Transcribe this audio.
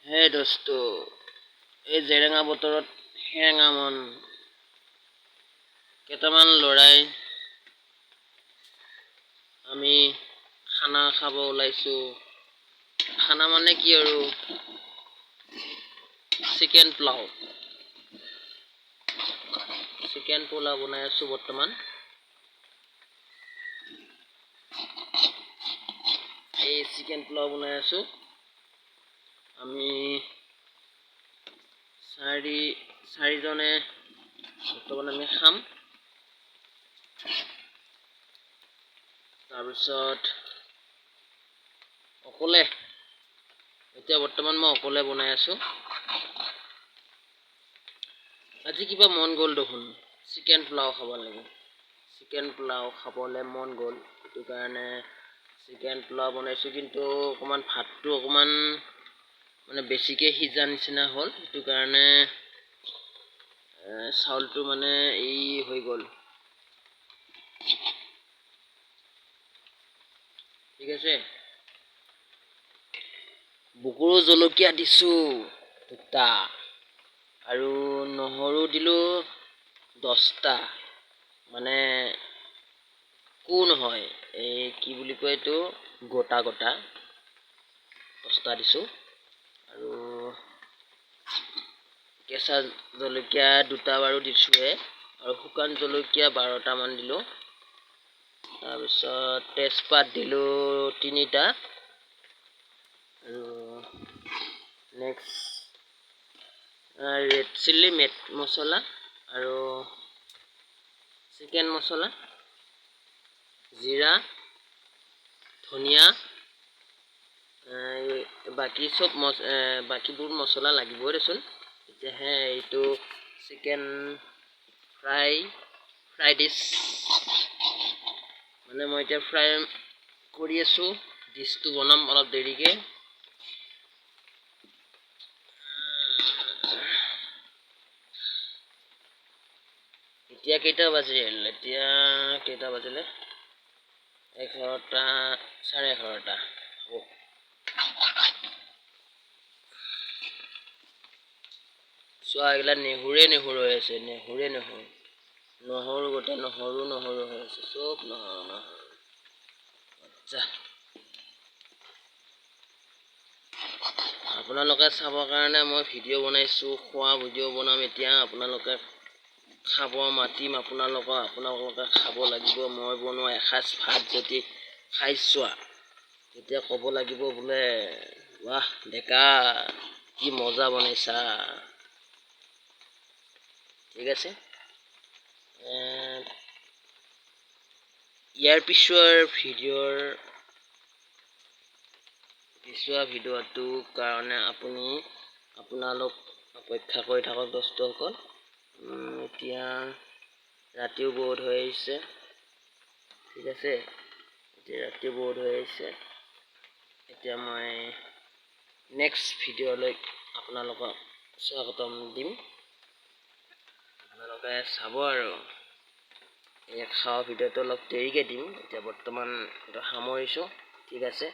হে দোস্ত, এই জেৰেঙা বতৰত হেৰেঙা মন কেইটামান লৰাই আমি খানা খাব ওলাইছো। খানা মানে কি আৰু চিকেন পোলাও বনাই আছো বৰ্তমান। এই চিকেন পোলাও বনাই আছো। আমি চাৰিজনে বৰ্তমান আমি খাম। তাৰপিছত এতিয়া বৰ্তমান মই অকলে বনাই আছো। আজি কিবা মন গ'ল দেখোন চিকেন পোলাও খাব লাগে। চিকেন পোলাও খাবলৈ মন গ'ল, সেইটো কাৰণে চিকেন পোলাও বনাইছো। কিন্তু ভাতটো অকণমান বেছিকে সিজা নিচিনা হ'ল, সেইটো কাৰণে চাউলটো এই হৈ গ'ল। ঠিক আছে, বুকুৰো জলকীয়া দিছো 2টা আৰু নহৰু দিলো 10টা। নহয়, এই কি বুলি কয় এইটো, গোটা 10টা দিছো। আৰু কেঁচা জলকীয়া 2টা বাৰু দিছোৱে, আৰু শুকান জলকীয়া 12টা মান দিলো। তাৰপিছত তেজপাত দিলো 3টা, আৰু নেক্সট ৰেড চিলি মিট মছলা আৰু চিকেন মছলা, জিৰা, ধনিয়া, বাকীবোৰ মছলা লাগিবই দেচোন। তেতিয়াহে এইটো চিকেন ফ্ৰাই ডিছ মই এতিয়া ফ্ৰাই কৰি আছো। ডিছটো বনাম অলপ দেৰিকে। এতিয়া কেইটা বাজিলে? 11টা, 11:30 হ'ব। চোৱা, এইগিলা নেহুৰে হৈ আছে। নহৰু গোটেই নহৰু হৈ আছে, চব নহৰু। আচ্ছা, আপোনালোকে চাবৰ কাৰণে মই ভিডিঅ' বনাইছো, খোৱা ভিডিঅ' বনাম এতিয়া। আপোনালোকে খাব মাতিম, আপোনালোকে খাব লাগিব। মই বনোৱা এসাঁজ ভাত যদি খাই চোৱা, তেতিয়া ক'ব লাগিব বোলে, বাহ ডেকা কি মজা বনাইছা। ঠিক আছে, ইয়াৰ পিছৰ ভিডিঅ'টোৰ কাৰণে আপোনালোক অপেক্ষা কৰি থাকক দোস্তসকল। এতিয়া ৰাতিও বহুত হৈ আহিছে। ঠিক আছে, এতিয়া মই নেক্সট ভিডিঅ'লৈ আপোনালোকক স্বাগতম দিম। আপোনালোকে চাব আৰু এই খাৱা ভিডিঅ'টো অলপ দেৰিকে দিম। এতিয়া বৰ্তমান সামৰিছো। ঠিক আছে।